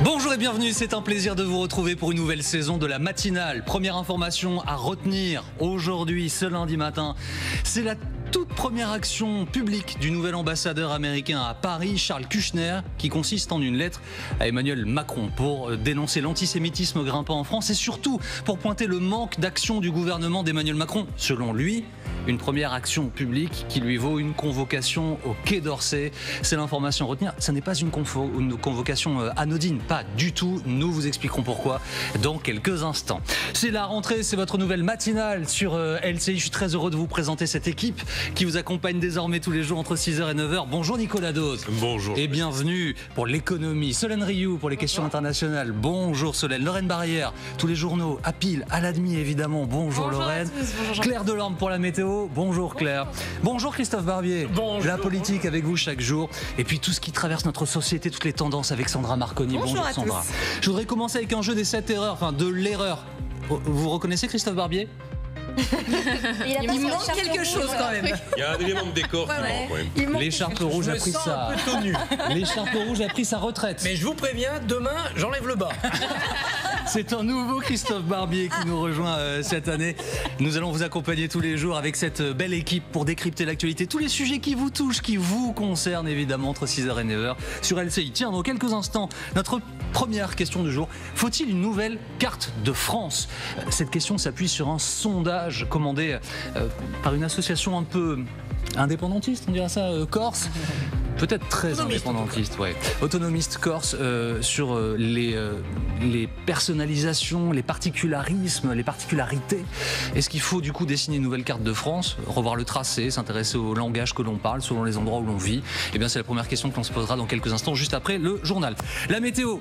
Bonjour et bienvenue, c'est un plaisir de vous retrouver pour une nouvelle saison de la matinale. Première information à retenir aujourd'hui, ce lundi matin, c'est la toute première action publique du nouvel ambassadeur américain à Paris, Charles Kushner, qui consiste en une lettre à Emmanuel Macron pour dénoncer l'antisémitisme grimpant en France et surtout pour pointer le manque d'action du gouvernement d'Emmanuel Macron. Selon lui, une première action publique qui lui vaut une convocation au Quai d'Orsay. C'est l'information à retenir. Ce n'est pas une convocation anodine, pas du tout. Nous vous expliquerons pourquoi dans quelques instants. C'est la rentrée, c'est votre nouvelle matinale sur LCI. Je suis très heureux de vous présenter cette équipe qui vous accompagne désormais tous les jours entre 6h et 9h. Bonjour Nicolas Dose. Bonjour. Et bienvenue pour l'économie. Solène Rioux pour les questions internationales. Bonjour Solène. Lorraine Barrière, tous les journaux, à pile, à la demi évidemment. Bonjour Lorraine. Bonjour Claire Delorme pour la météo. Bonjour Claire. Bonjour Christophe Barbier. Bonjour. La politique avec vous chaque jour. Et puis tout ce qui traverse notre société, toutes les tendances avec Sandra Marconi. Bonjour à Sandra. tous. Je voudrais commencer avec un jeu des 7 erreurs, enfin de l'erreur. Vous reconnaissez Christophe Barbier ? Il manque quelque chose quand même. Il y a un élément de décor qui manque quand même. L'écharpe rouge a pris sa... L'écharpe rouge a pris sa retraite. Mais je vous préviens, demain, j'enlève le bas. C'est un nouveau Christophe Barbier qui nous rejoint cette année. Nous allons vous accompagner tous les jours avec cette belle équipe pour décrypter l'actualité. Tous les sujets qui vous touchent, qui vous concernent évidemment entre 6h et 9h sur LCI. Tiens, dans quelques instants, notre première question du jour. Faut-il une nouvelle carte de France ? Cette question s'appuie sur un sondage commandé par une association un peu indépendantiste, on dirait ça, corse. Peut-être très indépendantiste, ouais. Autonomiste corse sur les personnalisations, les particularismes, les particularités. Est-ce qu'il faut du coup dessiner une nouvelle carte de France, revoir le tracé, s'intéresser au langage que l'on parle selon les endroits où l'on vit ? Eh bien, c'est la première question que l'on se posera dans quelques instants, juste après le journal. La météo.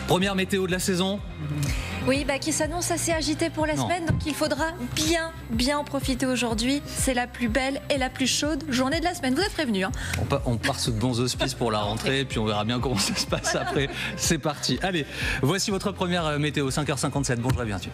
Première météo de la saison. Oui, qui s'annonce assez agité pour la semaine, donc il faudra bien en profiter aujourd'hui. C'est la plus belle et la plus chaude journée de la semaine. Vous êtes prévenus. Hein. On part sous de bons auspices pour la rentrée, puis on verra bien comment ça se passe après. C'est parti. Allez, voici votre première météo, 5h57. Bonjour et bienvenue.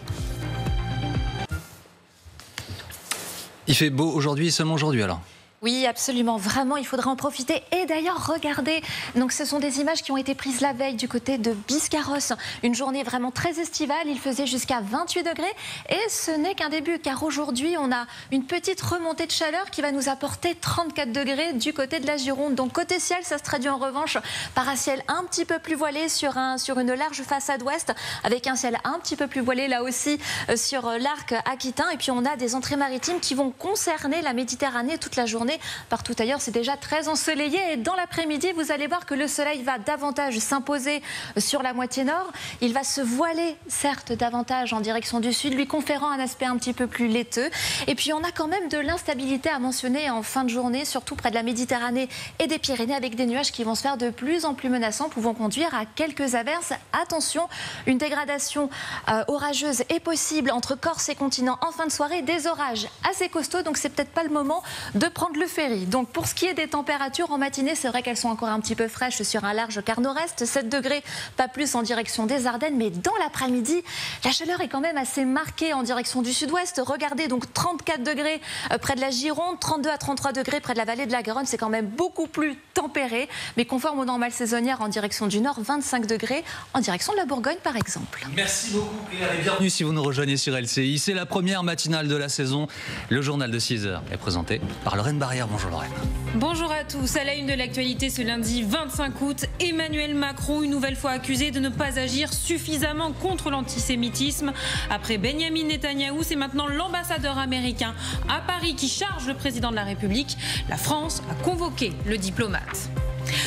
Il fait beau aujourd'hui et seulement aujourd'hui alors ? Oui, absolument, vraiment, il faudra en profiter. Et d'ailleurs, regardez, donc ce sont des images qui ont été prises la veille du côté de Biscarrosse. Une journée vraiment très estivale, il faisait jusqu'à 28 degrés. Et ce n'est qu'un début, car aujourd'hui, on a une petite remontée de chaleur qui va nous apporter 34 degrés du côté de la Gironde. Donc côté ciel, ça se traduit en revanche par un ciel un petit peu plus voilé sur une large façade ouest, avec un ciel un petit peu plus voilé là aussi sur l'arc aquitain. Et puis on a des entrées maritimes qui vont concerner la Méditerranée toute la journée. Partout ailleurs, c'est déjà très ensoleillé et dans l'après-midi, vous allez voir que le soleil va davantage s'imposer sur la moitié nord. Il va se voiler, certes, davantage en direction du sud, lui conférant un aspect un petit peu plus laiteux. Et puis, on a quand même de l'instabilité à mentionner en fin de journée, surtout près de la Méditerranée et des Pyrénées, avec des nuages qui vont se faire de plus en plus menaçants, pouvant conduire à quelques averses. Attention, une dégradation orageuse est possible entre Corse et continent en fin de soirée. Des orages assez costauds, donc c'est peut-être pas le moment de prendre le ferry. Donc pour ce qui est des températures en matinée, c'est vrai qu'elles sont encore un petit peu fraîches sur un large quart nord-est, 7 degrés, pas plus en direction des Ardennes, mais dans l'après-midi, la chaleur est quand même assez marquée en direction du sud-ouest. Regardez, donc 34 degrés près de la Gironde, 32 à 33 degrés près de la vallée de la Garonne, c'est quand même beaucoup plus tempéré, mais conforme aux normales saisonnières en direction du nord, 25 degrés en direction de la Bourgogne par exemple. Merci beaucoup Claire et bienvenue si vous nous rejoignez sur LCI. C'est la première matinale de la saison. Le journal de 6h est présenté par Lorraine Barrière. Bonjour Lorraine. Bonjour à tous. À la une de l'actualité ce lundi 25 août, Emmanuel Macron, une nouvelle fois accusé de ne pas agir suffisamment contre l'antisémitisme. Après Benyamin Netanyahou, c'est maintenant l'ambassadeur américain à Paris qui charge le président de la République. La France a convoqué le diplomate.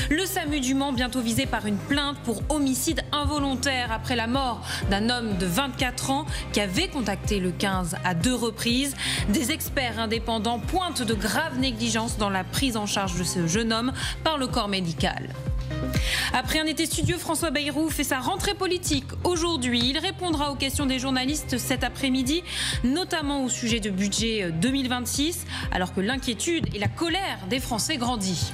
Le SAMU du Mans bientôt visé par une plainte pour homicide involontaire après la mort d'un homme de 24 ans qui avait contacté le 15 à 2 reprises. Des experts indépendants pointent de graves négligences dans la prise en charge de ce jeune homme par le corps médical. Après un été studieux, François Bayrou fait sa rentrée politique aujourd'hui. Il répondra aux questions des journalistes cet après-midi, notamment au sujet de budget 2026, alors que l'inquiétude et la colère des Français grandit.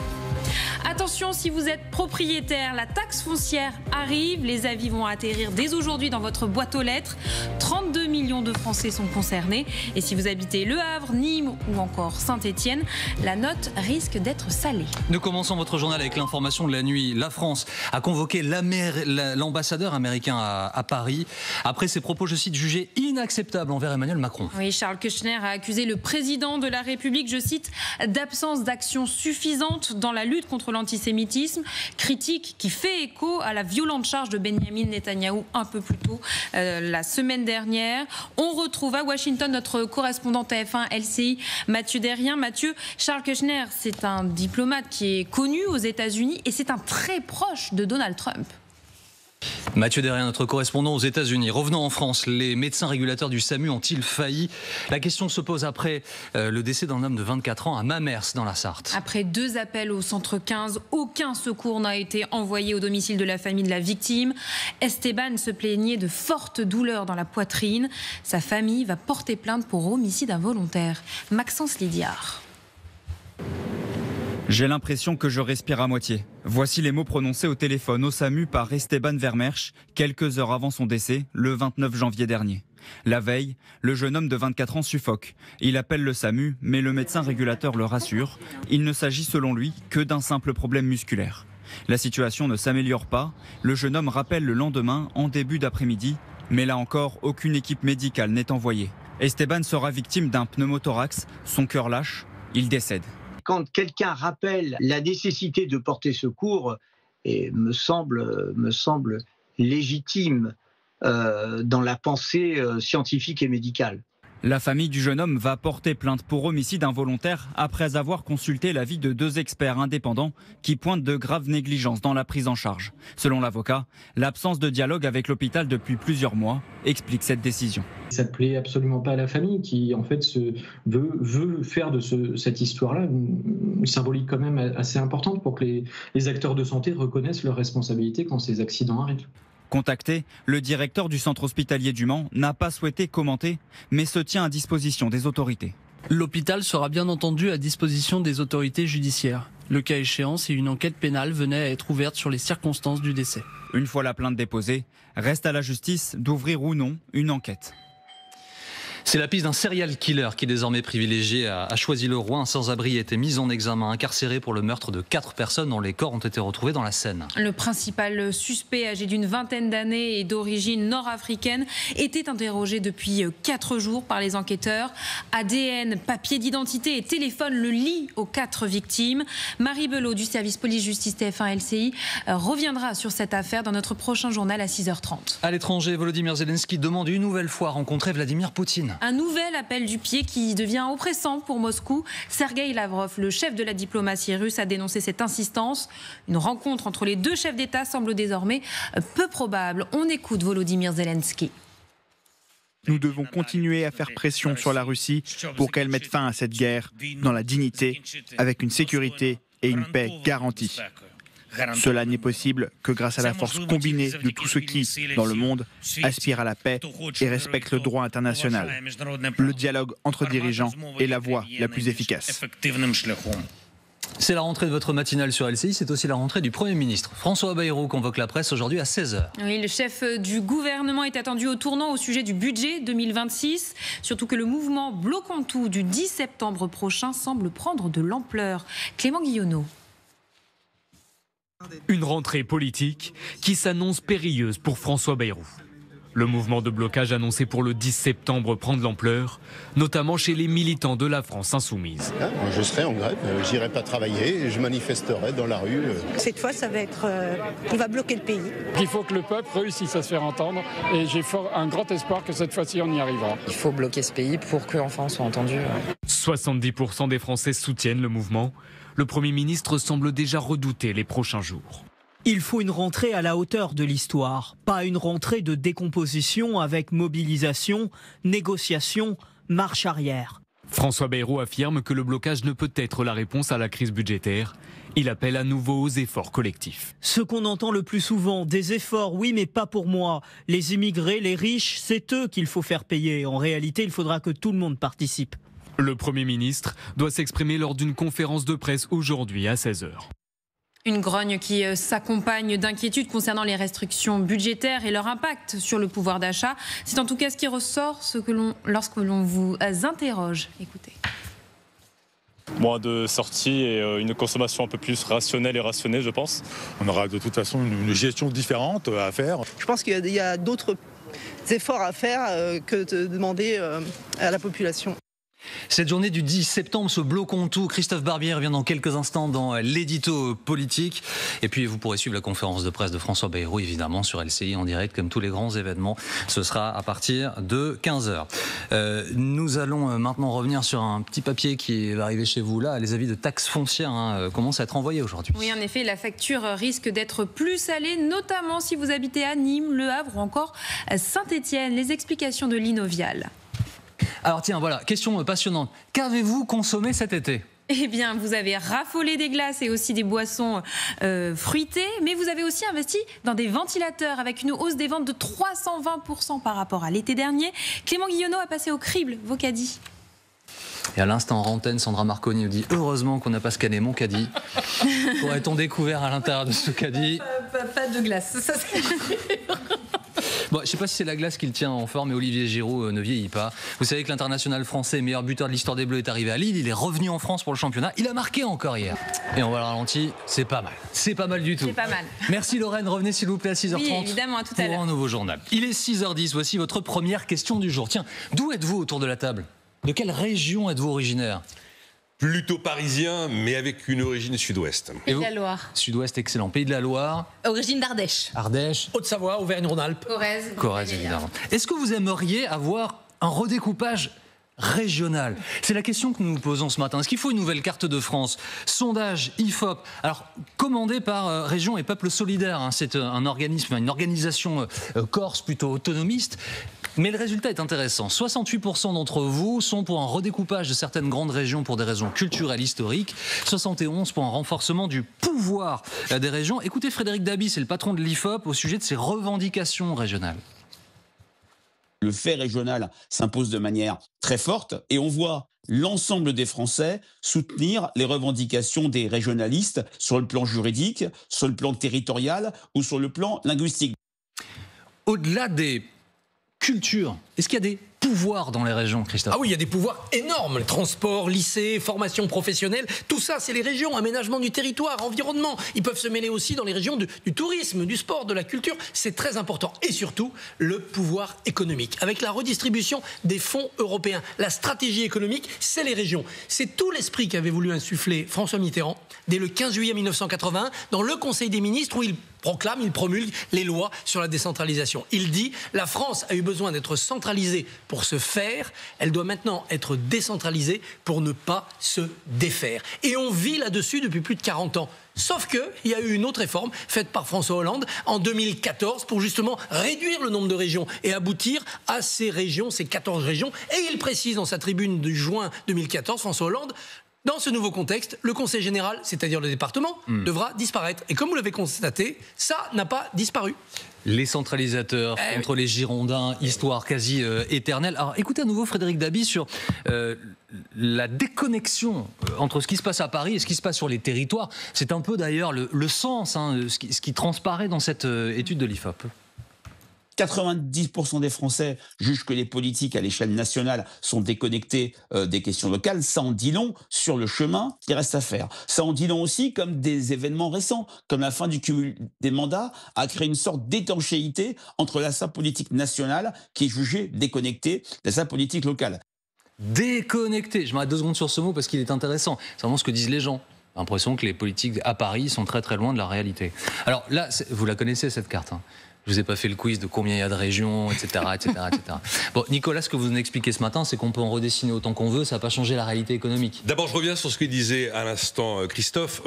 Attention, si vous êtes propriétaire, la taxe foncière arrive. Les avis vont atterrir dès aujourd'hui dans votre boîte aux lettres. 32 millions de Français sont concernés. Et si vous habitez Le Havre, Nîmes ou encore Saint-Étienne, la note risque d'être salée. Nous commençons votre journal avec l'information de la nuit. La France a convoqué l'ambassadeur américain à Paris après ses propos, je cite, jugés inacceptables envers Emmanuel Macron. Oui, Charles Keshner a accusé le président de la République, je cite, d'absence d'action suffisante dans la lutte contre l'antisémitisme. Critique qui fait écho à la violente charge de Benyamin Netanyahou un peu plus tôt la semaine dernière. On retrouve à Washington notre correspondant TF1 LCI, Mathieu Derrien. Mathieu, Charles Keshner, c'est un diplomate qui est connu aux États-Unis et c'est un très proche de Donald Trump. Mathieu Derrien, notre correspondant aux États-Unis. Revenons en France, les médecins régulateurs du SAMU ont-ils failli? La question se pose après le décès d'un homme de 24 ans à Mamers dans la Sarthe. Après 2 appels au centre 15, aucun secours n'a été envoyé au domicile de la famille de la victime. Esteban se plaignait de fortes douleurs dans la poitrine. Sa famille va porter plainte pour homicide involontaire. Maxence Lidiard. J'ai l'impression que je respire à moitié. Voici les mots prononcés au téléphone au SAMU par Esteban Vermersch, quelques heures avant son décès, le 29 janvier dernier. La veille, le jeune homme de 24 ans suffoque. Il appelle le SAMU, mais le médecin régulateur le rassure. Il ne s'agit selon lui que d'un simple problème musculaire. La situation ne s'améliore pas. Le jeune homme rappelle le lendemain, en début d'après-midi. Mais là encore, aucune équipe médicale n'est envoyée. Esteban sera victime d'un pneumothorax. Son cœur lâche. Il décède. Quand quelqu'un rappelle la nécessité de porter secours, et me semble légitime dans la pensée scientifique et médicale. La famille du jeune homme va porter plainte pour homicide involontaire après avoir consulté l'avis de 2 experts indépendants qui pointent de graves négligences dans la prise en charge. Selon l'avocat, l'absence de dialogue avec l'hôpital depuis plusieurs mois explique cette décision. Ça ne plaît absolument pas à la famille qui en fait veut faire de cette histoire-là une symbolique quand même assez importante pour que les acteurs de santé reconnaissent leurs responsabilités quand ces accidents arrivent. Contacté, le directeur du centre hospitalier du Mans n'a pas souhaité commenter, mais se tient à disposition des autorités. L'hôpital sera bien entendu à disposition des autorités judiciaires. Le cas échéant, si une enquête pénale venait à être ouverte sur les circonstances du décès. Une fois la plainte déposée, reste à la justice d'ouvrir ou non une enquête. C'est la piste d'un serial killer qui est désormais privilégié à Choisy-le-Roi. Un sans-abri a été mis en examen, incarcéré pour le meurtre de 4 personnes dont les corps ont été retrouvés dans la Seine. Le principal suspect, âgé d'une vingtaine d'années et d'origine nord-africaine, était interrogé depuis 4 jours par les enquêteurs. ADN, papier d'identité et téléphone le lient aux 4 victimes. Marie Belot du service police-justice TF1 LCI reviendra sur cette affaire dans notre prochain journal à 6h30. À l'étranger, Volodymyr Zelensky demande une nouvelle fois à rencontrer Vladimir Poutine. Un nouvel appel du pied qui devient oppressant pour Moscou. Sergueï Lavrov, le chef de la diplomatie russe, a dénoncé cette insistance. Une rencontre entre les 2 chefs d'État semble désormais peu probable. On écoute Volodymyr Zelensky. Nous devons continuer à faire pression sur la Russie pour qu'elle mette fin à cette guerre dans la dignité, avec une sécurité et une paix garanties. Cela n'est possible que grâce à la force combinée de tous ceux qui, dans le monde, aspirent à la paix et respectent le droit international. Le dialogue entre dirigeants est la voie la plus efficace. C'est la rentrée de votre matinale sur LCI, c'est aussi la rentrée du Premier ministre. François Bayrou convoque la presse aujourd'hui à 16h. Oui, le chef du gouvernement est attendu au tournant au sujet du budget 2026. Surtout que le mouvement Bloquons tout du 10 septembre prochain semble prendre de l'ampleur. Clément Guillonneau. Une rentrée politique qui s'annonce périlleuse pour François Bayrou. Le mouvement de blocage annoncé pour le 10 septembre prend de l'ampleur, notamment chez les militants de la France insoumise. Je serai en grève, j'irai pas travailler, je manifesterai dans la rue. Cette fois, ça va être, on va bloquer le pays. Il faut que le peuple réussisse à se faire entendre et j'ai un grand espoir que cette fois-ci on y arrivera. Il faut bloquer ce pays pour qu'enfin on soit entendu. 70% des Français soutiennent le mouvement. Le Premier ministre semble déjà redouter les prochains jours. Il faut une rentrée à la hauteur de l'histoire, pas une rentrée de décomposition avec mobilisation, négociation, marche arrière. François Bayrou affirme que le blocage ne peut être la réponse à la crise budgétaire. Il appelle à nouveau aux efforts collectifs. Ce qu'on entend le plus souvent, des efforts, oui mais pas pour moi. Les immigrés, les riches, c'est eux qu'il faut faire payer. En réalité, il faudra que tout le monde participe. Le Premier ministre doit s'exprimer lors d'une conférence de presse aujourd'hui à 16h. Une grogne qui s'accompagne d'inquiétudes concernant les restrictions budgétaires et leur impact sur le pouvoir d'achat. C'est en tout cas ce qui ressort lorsque l'on vous interroge. Écoutez. Moins de sorties et une consommation un peu plus rationnelle et rationnée, je pense. On aura de toute façon une gestion différente à faire. Je pense qu'il y a d'autres efforts à faire que de demander à la population. Cette journée du 10 septembre, ce bloquons tout. Christophe Barbier revient dans quelques instants dans l'édito politique. Et puis vous pourrez suivre la conférence de presse de François Bayrou, évidemment, sur LCI en direct, comme tous les grands événements. Ce sera à partir de 15h. Nous allons maintenant revenir sur un petit papier qui va arriver chez vous. Là, les avis de taxes foncières commencent à être envoyés aujourd'hui. Oui, en effet, la facture risque d'être plus salée, notamment si vous habitez à Nîmes, Le Havre ou encore Saint-Étienne. Les explications de Lino Vial. Alors tiens, voilà, question passionnante. Qu'avez-vous consommé cet été ? Eh bien, vous avez raffolé des glaces et aussi des boissons fruitées, mais vous avez aussi investi dans des ventilateurs avec une hausse des ventes de 320% par rapport à l'été dernier. Clément Guillonneau a passé au crible vos caddies. Et à l'instant en antenne, Sandra Marconi nous dit « Heureusement qu'on n'a pas scanné mon caddie. Aurait-on découvert à l'intérieur de ce caddie ?» Pas de glace, ça c'est sûr. Bon, je ne sais pas si c'est la glace qui le tient en forme, mais Olivier Giroud ne vieillit pas. Vous savez que l'international français, meilleur buteur de l'histoire des Bleus, est arrivé à Lille. Il est revenu en France pour le championnat. Il a marqué encore hier. Et on voit le ralenti, c'est pas mal. C'est pas mal du tout. C'est pas mal. Merci Lorraine, revenez s'il vous plaît à 6h30. Oui, évidemment, à tout à l'heure. Pour un nouveau journal. Il est 6h10, voici votre première question du jour. Tiens, d'où êtes-vous autour de la table ? De quelle région êtes-vous originaire ? Plutôt parisien, mais avec une origine sud-ouest. Pays de la Loire. Sud-ouest, excellent. Pays de la Loire. Origine d'Ardèche. Ardèche. Haute-Savoie, Auvergne-Rhône-Alpes. Corrèze. Corrèze, évidemment. Est-ce que vous aimeriez avoir un redécoupage régional ? C'est la question que nous nous posons ce matin. Est-ce qu'il faut une nouvelle carte de France ? Sondage IFOP. Alors, commandé par Région et Peuple Solidaire. C'est un organisme, une organisation corse plutôt autonomiste. Mais le résultat est intéressant. 68% d'entre vous sont pour un redécoupage de certaines grandes régions pour des raisons culturelles, historiques. 71% pour un renforcement du pouvoir des régions. Écoutez Frédéric Dabi, c'est le patron de l'IFOP, au sujet de ses revendications régionales. Le fait régional s'impose de manière très forte et on voit l'ensemble des Français soutenir les revendications des régionalistes sur le plan juridique, sur le plan territorial ou sur le plan linguistique. Au-delà des culture. Est-ce qu'il y a des pouvoirs dans les régions, Christophe ? Ah oui, il y a des pouvoirs énormes. Transport, lycée, formation professionnelle, tout ça, c'est les régions. Aménagement du territoire, environnement. Ils peuvent se mêler aussi dans les régions du tourisme, du sport, de la culture. C'est très important. Et surtout, le pouvoir économique. Avec la redistribution des fonds européens. La stratégie économique, c'est les régions. C'est tout l'esprit qu'avait voulu insuffler François Mitterrand dès le 15 juillet 1981 dans le Conseil des ministres où il promulgue les lois sur la décentralisation. Il dit « La France a eu besoin d'être centralisée pour se faire, elle doit maintenant être décentralisée pour ne pas se défaire. » Et on vit là-dessus depuis plus de 40 ans. Sauf qu'il y a eu une autre réforme faite par François Hollande en 2014 pour justement réduire le nombre de régions et aboutir à ces régions, ces 14 régions. Et il précise dans sa tribune de juin 2014, François Hollande, dans ce nouveau contexte, le Conseil général, c'est-à-dire le département, devra disparaître. Et comme vous l'avez constaté, ça n'a pas disparu. Les centralisateurs contre les Girondins, histoire quasi éternelle. Alors écoutez à nouveau Frédéric Dabi sur la déconnexion entre ce qui se passe à Paris et ce qui se passe sur les territoires. C'est un peu d'ailleurs le sens, ce qui transparaît dans cette étude de l'IFOP. 90% des Français jugent que les politiques à l'échelle nationale sont déconnectés des questions locales. Ça en dit long sur le chemin qui reste à faire. Ça en dit long aussi comme des événements récents, comme la fin du cumul des mandats, a créé une sorte d'étanchéité entre la scène politique nationale qui est jugée déconnectée de la scène politique locale. Déconnecté. Je m'arrête 2 secondes sur ce mot parce qu'il est intéressant. C'est vraiment ce que disent les gens. L'impression que les politiques à Paris sont très très loin de la réalité. Alors là, vous la connaissez cette carte, hein. Je vous ai pas fait le quiz de combien il y a de régions, etc., etc., etc. Bon, Nicolas, ce que vous nous expliquez ce matin, c'est qu'on peut en redessiner autant qu'on veut, ça n'a pas changé la réalité économique. D'abord, je reviens sur ce que disait à l'instant Christophe.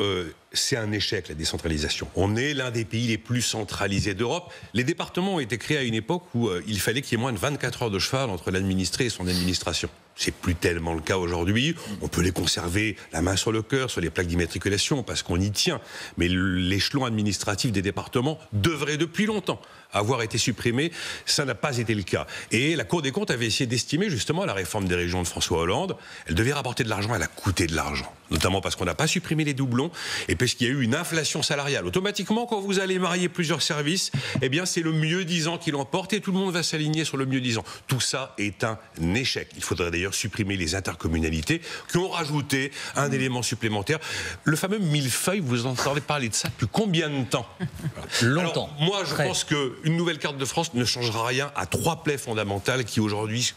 C'est un échec, la décentralisation. On est l'un des pays les plus centralisés d'Europe. Les départements ont été créés à une époque où il fallait qu'il y ait moins de 24 heures de cheval entre l'administré et son administration. C'est plus tellement le cas aujourd'hui. On peut les conserver la main sur le cœur, sur les plaques d'immatriculation, parce qu'on y tient. Mais l'échelon administratif des départements devrait depuis longtemps avoir été supprimé. Ça n'a pas été le cas. Et la Cour des comptes avait essayé d'estimer justement la réforme des régions de François Hollande. Elle devait rapporter de l'argent, elle a coûté de l'argent. Notamment parce qu'on n'a pas supprimé les doublons. Et puisqu'il y a eu une inflation salariale. Automatiquement, quand vous allez marier plusieurs services, eh bien, c'est le mieux-disant qui l'emporte et tout le monde va s'aligner sur le mieux-disant. Tout ça est un échec. Il faudrait d'ailleurs supprimer les intercommunalités qui ont rajouté un élément supplémentaire. Le fameux millefeuille, vous entendez parler de ça depuis combien de temps? Longtemps. Alors, moi, je pense qu'une nouvelle carte de France ne changera rien à 3 plaies fondamentales qui aujourd'hui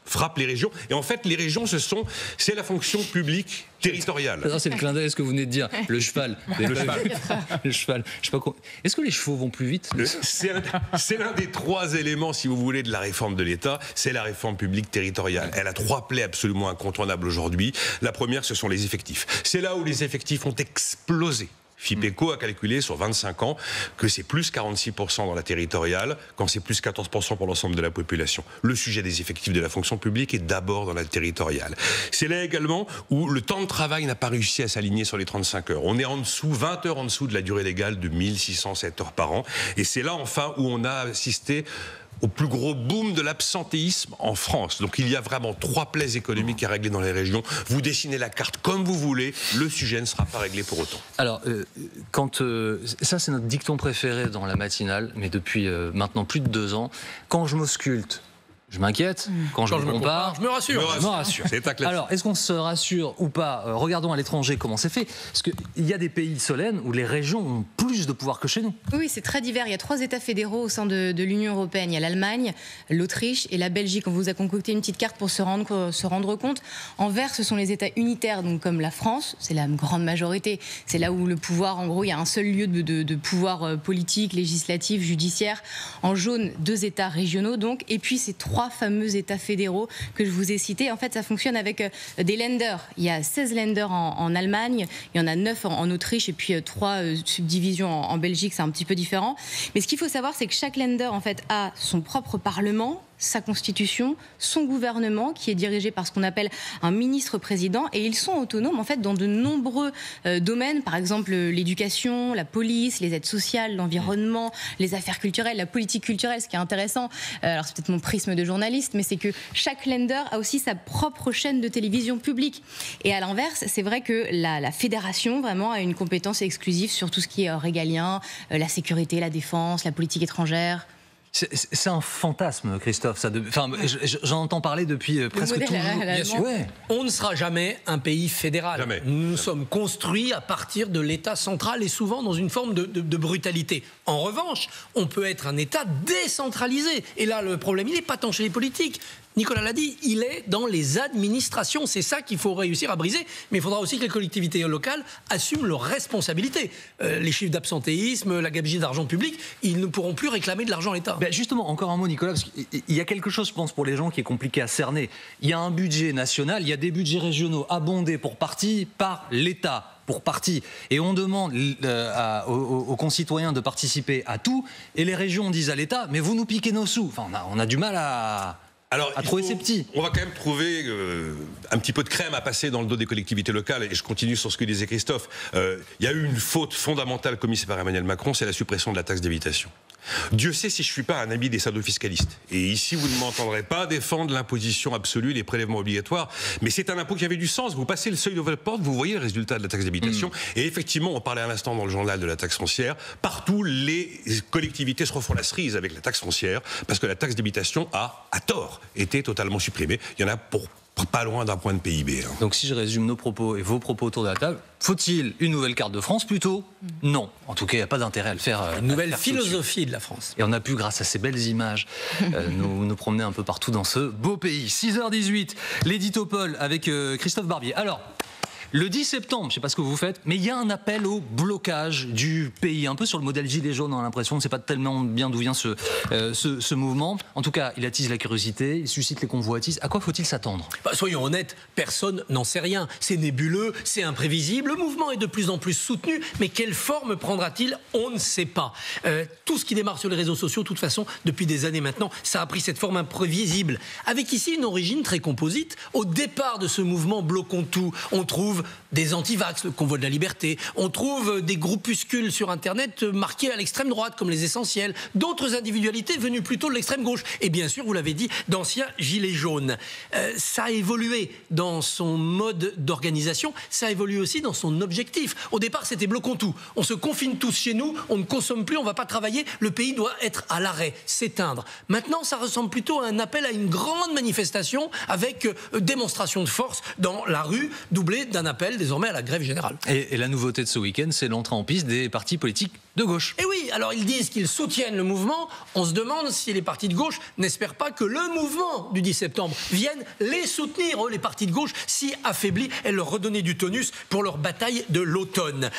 frappent les régions. Et en fait, les régions, c'est la fonction publique territoriale. C'est le clin d'œil, ce que vous venez de dire. Le cheval. Le cheval. Je sais pas quoi. Est-ce que les chevaux vont plus vite? C'est l'un des 3 éléments, si vous voulez, de la réforme de l'État. C'est la réforme publique territoriale. Elle a 3 plaies absolument incontournables aujourd'hui. La première, ce sont les effectifs. C'est là où les effectifs ont explosé. FIPECO a calculé sur 25 ans que c'est plus 46% dans la territoriale, quand c'est plus 14% pour l'ensemble de la population. Le sujet des effectifs de la fonction publique est d'abord dans la territoriale. C'est là également où le temps de travail n'a pas réussi à s'aligner sur les 35 heures. On est en dessous, 20 heures en dessous de la durée légale de 1607 heures par an. Et c'est là enfin où on a assisté au plus gros boom de l'absentéisme en France. Donc il y a vraiment 3 plaies économiques à régler dans les régions. Vous dessinez la carte comme vous voulez, le sujet ne sera pas réglé pour autant. Alors, ça c'est notre dicton préféré dans la matinale, mais depuis maintenant plus de 2 ans, quand je m'ausculte, je m'inquiète. Quand je me compare, je me rassure. Alors, est-ce qu'on se rassure ou pas? Regardons à l'étranger comment c'est fait. Parce qu'il y a des pays solennels où les régions ont plus de pouvoir que chez nous. Oui, c'est très divers. Il y a 3 États fédéraux au sein de l'Union européenne. Il y a l'Allemagne, l'Autriche et la Belgique. On vous a concocté une petite carte pour se rendre compte. En vert, ce sont les États unitaires, donc comme la France. C'est la grande majorité. C'est là où le pouvoir, en gros, il y a un seul lieu de pouvoir politique, législatif, judiciaire. En jaune, 2 États régionaux, donc. Et puis, ces 3 fameux États fédéraux que je vous ai cités. En fait, ça fonctionne avec des Länder. Il y a 16 Länder en Allemagne, il y en a 9 en Autriche et puis 3 subdivisions en Belgique, c'est un petit peu différent. Mais ce qu'il faut savoir, c'est que chaque Länder, en fait, a son propre parlement, sa constitution, son gouvernement qui est dirigé par ce qu'on appelle un ministre-président et ils sont autonomes en fait dans de nombreux domaines, par exemple l'éducation, la police, les aides sociales, l'environnement, les affaires culturelles, la politique culturelle. Ce qui est intéressant, alors c'est peut-être mon prisme de journaliste, mais c'est que chaque Länder a aussi sa propre chaîne de télévision publique. Et à l'inverse, c'est vrai que la fédération vraiment a une compétence exclusive sur tout ce qui est régalien, la sécurité, la défense, la politique étrangère. C'est un fantasme, Christophe. J'en entends parler depuis presque toujours. Bien sûr. Ouais. On ne sera jamais un pays fédéral. Jamais. Nous sommes construits à partir de l'État central et souvent dans une forme de brutalité. En revanche, on peut être un État décentralisé. Et là, le problème, il n'est pas tant chez les politiques. Nicolas l'a dit, il est dans les administrations. C'est ça qu'il faut réussir à briser. Mais il faudra aussi que les collectivités locales assument leurs responsabilités. Les chiffres d'absentéisme, la gabegie d'argent public, ils ne pourront plus réclamer de l'argent à l'État. Justement, encore un mot, Nicolas, parce qu'il y a quelque chose, je pense, pour les gens qui est compliqué à cerner. Il y a un budget national, il y a des budgets régionaux abondés pour partie par l'État. Pour partie. Et on demande aux concitoyens de participer à tout. Et les régions disent à l'État, mais vous nous piquez nos sous. Enfin, on a du mal à trouver ces petits. On va quand même trouver un petit peu de crème à passer dans le dos des collectivités locales. Et je continue sur ce que disait Christophe. Il y a eu une faute fondamentale commise par Emmanuel Macron, c'est la suppression de la taxe d'habitation. Dieu sait si je ne suis pas un ami des sadofiscalistes. Et ici, vous ne m'entendrez pas défendre l'imposition absolue, les prélèvements obligatoires. Mais c'est un impôt qui avait du sens. Vous passez le seuil de votre porte, vous voyez le résultat de la taxe d'habitation. Et effectivement, on parlait à l'instant dans le journal de la taxe foncière. Partout, les collectivités se refont la cerise avec la taxe foncière parce que la taxe d'habitation a, à tort, été totalement supprimée. Il y en a pour pas loin d'un point de PIB. Donc si je résume nos propos et vos propos autour de la table, faut-il une nouvelle carte de France plutôt? Non. En tout cas, il n'y a pas d'intérêt à le faire. Une nouvelle philosophie de la France. Et on a pu, grâce à ces belles images, nous promener un peu partout dans ce beau pays. 6h18, l'édito Paul avec Christophe Barbier. Alors, le 10 septembre, je ne sais pas ce que vous faites, mais il y a un appel au blocage du pays, un peu sur le modèle Gilets jaunes, on a l'impression, on ne sait pas tellement bien d'où vient ce mouvement. En tout cas, il attise la curiosité, il suscite les convoitises. À quoi faut-il s'attendre? Soyons honnêtes, personne n'en sait rien. C'est nébuleux, c'est imprévisible, le mouvement est de plus en plus soutenu, mais quelle forme prendra-t-il? On ne sait pas. Tout ce qui démarre sur les réseaux sociaux, de toute façon, depuis des années maintenant, ça a pris cette forme imprévisible, avec ici une origine très composite. Au départ de ce mouvement Bloquons tout, on trouve trouve des antivax, le convoi de la liberté. On trouve des groupuscules sur Internet marqués à l'extrême droite, comme les Essentiels. D'autres individualités venues plutôt de l'extrême gauche. Et bien sûr, vous l'avez dit, d'anciens gilets jaunes. Ça a évolué dans son mode d'organisation. Ça a évolué aussi dans son objectif. Au départ, c'était bloquons tout. On se confine tous chez nous, on ne consomme plus, on ne va pas travailler. Le pays doit être à l'arrêt, s'éteindre. Maintenant, ça ressemble plutôt à un appel à une grande manifestation avec démonstration de force dans la rue, doublée d'un appel désormais à la grève générale. Et la nouveauté de ce week-end, c'est l'entrée en piste des partis politiques de gauche. Et oui, alors ils disent qu'ils soutiennent le mouvement. On se demande si les partis de gauche n'espèrent pas que le mouvement du 10 septembre vienne les soutenir, eux, les partis de gauche, si affaiblis, et leur redonner du tonus pour leur bataille de l'automne.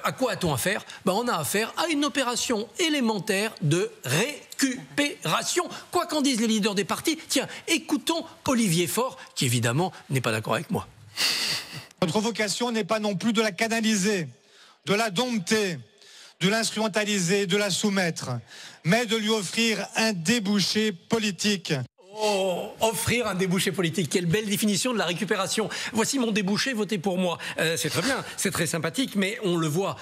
À quoi a-t-on affaire ? On a affaire à une opération élémentaire de récupération. Quoi qu'en disent les leaders des partis, tiens, écoutons Olivier Faure, qui évidemment n'est pas d'accord avec moi. Notre vocation n'est pas non plus de la canaliser, de la dompter, de l'instrumentaliser, de la soumettre, mais de lui offrir un débouché politique. Oh, offrir un débouché politique, quelle belle définition de la récupération. Voici mon débouché, votez pour moi. C'est très bien, c'est très sympathique, mais on le voit,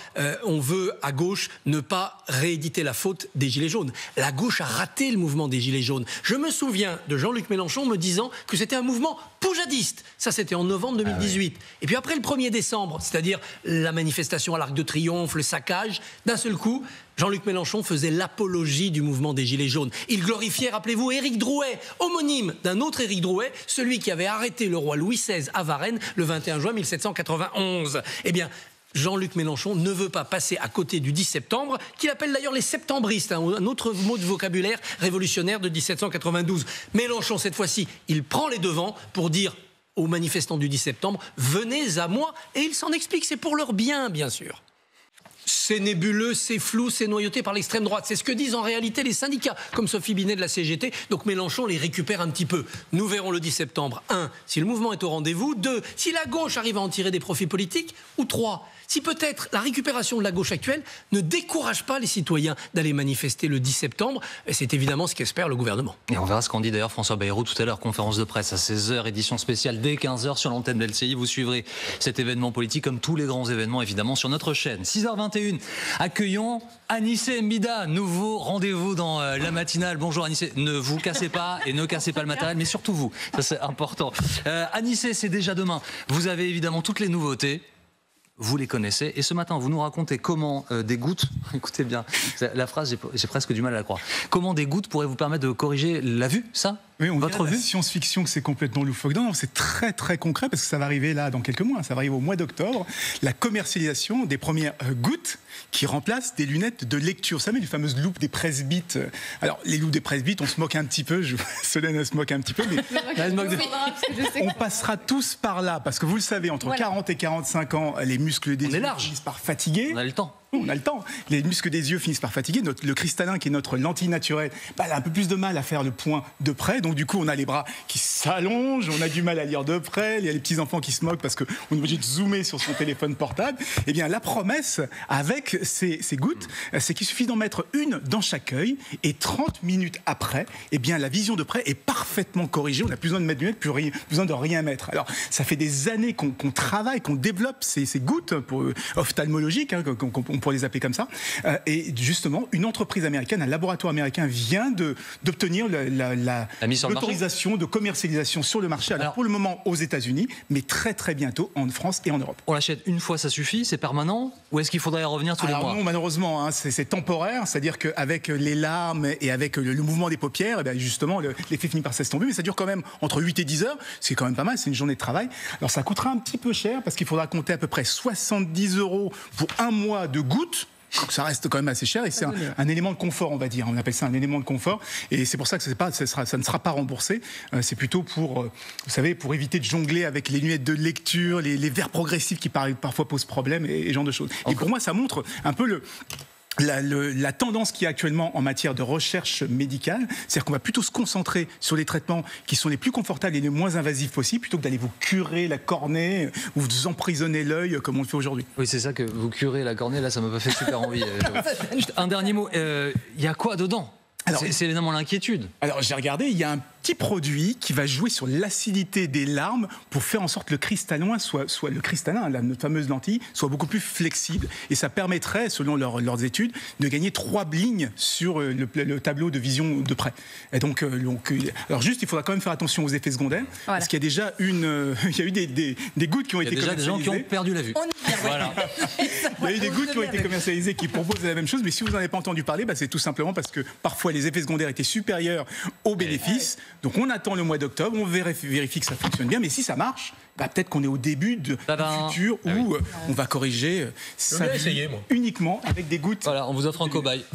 on veut à gauche ne pas rééditer la faute des Gilets jaunes. La gauche a raté le mouvement des Gilets jaunes. Je me souviens de Jean-Luc Mélenchon me disant que c'était un mouvement poujadiste. Ça, c'était en novembre 2018. Ah ouais. Et puis après le 1er décembre, c'est-à-dire la manifestation à l'Arc de Triomphe, le saccage, d'un seul coup, Jean-Luc Mélenchon faisait l'apologie du mouvement des Gilets jaunes. Il glorifiait, rappelez-vous, Éric Drouet, homonyme d'un autre Éric Drouet, celui qui avait arrêté le roi Louis XVI à Varennes le 21 juin 1791. Eh bien, Jean-Luc Mélenchon ne veut pas passer à côté du 10 septembre, qu'il appelle d'ailleurs les septembristes, un autre mot de vocabulaire révolutionnaire de 1792. Mélenchon, cette fois-ci, il prend les devants pour dire aux manifestants du 10 septembre, venez à moi, et il s'en explique, c'est pour leur bien, bien sûr. C'est nébuleux, c'est flou, c'est noyauté par l'extrême droite. C'est ce que disent en réalité les syndicats, comme Sophie Binet de la CGT. Donc Mélenchon les récupère un petit peu. Nous verrons le 10 septembre. 1. Si le mouvement est au rendez-vous. 2. Si la gauche arrive à en tirer des profits politiques. Ou 3. Si peut-être la récupération de la gauche actuelle ne décourage pas les citoyens d'aller manifester le 10 septembre. Et c'est évidemment ce qu'espère le gouvernement. Et on verra ce qu'en dit d'ailleurs François Bayrou tout à l'heure, conférence de presse à 16h, édition spéciale dès 15h sur l'antenne d'LCI. Vous suivrez cet événement politique comme tous les grands événements évidemment sur notre chaîne. 6h21, accueillons Anissé Mida, nouveau rendez-vous dans la matinale. Bonjour Anissé, ne vous cassez pas et ne cassez pas le matériel, mais surtout vous, ça c'est important. Anissé, c'est déjà demain. Vous avez évidemment toutes les nouveautés. Vous les connaissez. Et ce matin, vous nous racontez comment des gouttes, écoutez bien, la phrase, j'ai presque du mal à la croire, comment des gouttes pourraient vous permettre de corriger la vue, ça ? Oui, on votre vue. vue. Science-fiction que c'est complètement loufoque. Non, c'est très très concret parce que ça va arriver là dans quelques mois. Ça va arriver au mois d'octobre. La commercialisation des premières gouttes qui remplacent des lunettes de lecture. Vous savez, les fameuses loupes des presbytes. Alors, les loupes des presbytes, on se moque un petit peu. Solène se moque un petit peu, mais on passera tous par là parce que vous le savez, entre 40 et 45 ans, les muscles des yeux finissent par fatiguer. On a le temps. On a le temps. Les muscles des yeux finissent par fatiguer. Le cristallin, qui est notre lentille naturelle, elle a un peu plus de mal à faire le point de près. Donc, du coup, on a les bras qui s'allongent, on a du mal à lire de près. Il y a les petits-enfants qui se moquent parce qu'on est obligé de zoomer sur son téléphone portable. Eh bien, la promesse avec ces gouttes, c'est qu'il suffit d'en mettre une dans chaque œil et 30 minutes après, eh bien, la vision de près est parfaitement corrigée. On n'a plus besoin de mettre de lunettes, plus besoin de rien mettre. Alors, ça fait des années qu'on travaille, qu'on développe ces gouttes ophtalmologiques, on pourrait les appeler comme ça. Et justement, une entreprise américaine, un laboratoire américain vient d'obtenir l'autorisation de commercialisation sur le marché. Alors, pour le moment aux États-Unis, mais très très bientôt en France et en Europe. On l'achète une fois, ça suffit, c'est permanent, ou est-ce qu'il faudrait y revenir tous les mois ? Non, malheureusement, c'est temporaire, c'est-à-dire qu'avec les larmes et avec le mouvement des paupières, justement, l'effet finit par s'estomper, mais ça dure quand même entre 8 et 10 heures, c'est quand même pas mal, c'est une journée de travail. Alors ça coûtera un petit peu cher parce qu'il faudra compter à peu près 70 € pour un mois de gouttes. Donc ça reste quand même assez cher et c'est un élément de confort, on va dire. On appelle ça un élément de confort et c'est pour ça que ça ne sera pas remboursé. C'est plutôt pour, vous savez, pour éviter de jongler avec les lunettes de lecture, les verres progressifs qui parfois posent problème et ce genre de choses. Et pour moi, ça montre un peu la tendance qu'il y a actuellement en matière de recherche médicale, c'est-à-dire qu'on va plutôt se concentrer sur les traitements qui sont les plus confortables et les moins invasifs possibles, plutôt que d'aller vous curer la cornée ou vous emprisonner l'œil comme on le fait aujourd'hui. Oui, c'est ça, que vous curez la cornée, là ça m'a pas fait super envie. Juste un dernier mot, il y a quoi dedans ? C'est évidemment l'inquiétude. Alors j'ai regardé, il y a un petit produit qui va jouer sur l'acidité des larmes pour faire en sorte que le cristallin, notre fameuse lentille, soit beaucoup plus flexible. Et ça permettrait, selon leurs études, de gagner 3 lignes sur le tableau de vision de près. Et donc, alors juste, il faudra quand même faire attention aux effets secondaires, parce qu'il y a déjà il y a eu des gouttes qui ont été commercialisées. Il y a déjà des gens qui ont perdu la vue. Voilà. Il y a eu des gouttes qui ont été commercialisées qui proposent la même chose, mais si vous n'en avez pas entendu parler, c'est tout simplement parce que parfois les effets secondaires étaient supérieurs aux bénéfices. Donc on attend le mois d'octobre, on vérifie que ça fonctionne bien, mais si ça marche, peut-être qu'on est au début du futur où on va corriger ça uniquement avec des gouttes. Voilà, on vous offre un cobaye.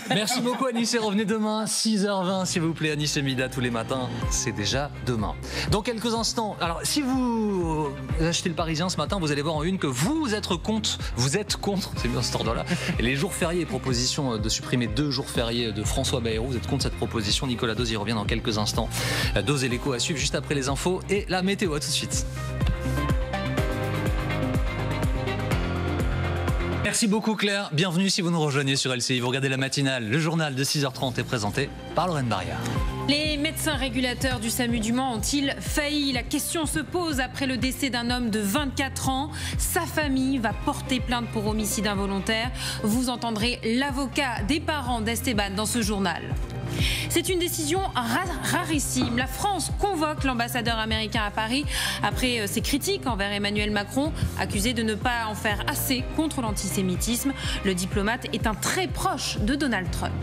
Merci beaucoup Anis, et revenez demain 6h20 s'il vous plaît. Anis et Mida tous les matins, c'est déjà demain. Dans quelques instants, alors si vous achetez le Parisien ce matin, vous allez voir en une que vous êtes contre, c'est bien cet ordre-là, et les jours fériés, proposition de supprimer 2 jours fériés de François Bayrou, vous êtes contre cette proposition. Nicolas Dose y revient dans quelques instants. Dose et l'écho à suivre juste après les infos et la météo. À tout de suite. Merci beaucoup Claire, bienvenue si vous nous rejoignez sur LCI. Vous regardez la matinale, le journal de 6h30 est présenté par Lorraine Barrière. Les médecins régulateurs du SAMU du Mans ont-ils failli? La question se pose après le décès d'un homme de 24 ans. Sa famille va porter plainte pour homicide involontaire. Vous entendrez l'avocat des parents d'Esteban dans ce journal. C'est une décision rarissime. La France convoque l'ambassadeur américain à Paris après ses critiques envers Emmanuel Macron, accusé de ne pas en faire assez contre l'antisémitisme. Le diplomate est un très proche de Donald Trump.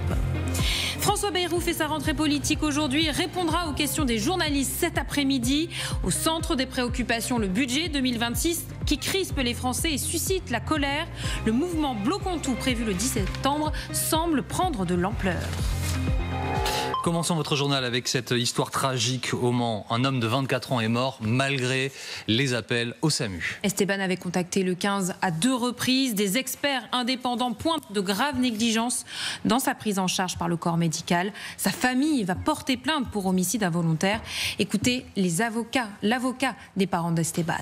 François Bayrou fait sa rentrée politique aujourd'hui, répondra aux questions des journalistes cet après-midi. Au centre des préoccupations, le budget 2026 qui crispe les Français et suscite la colère. Le mouvement Bloquons tout prévu le 10 septembre semble prendre de l'ampleur. Commençons votre journal avec cette histoire tragique au Mans. Un homme de 24 ans est mort malgré les appels au SAMU. Esteban avait contacté le 15 à 2 reprises. Des experts indépendants pointent de graves négligences dans sa prise en charge par le corps médical. Sa famille va porter plainte pour homicide involontaire. Écoutez l'avocat des parents d'Esteban.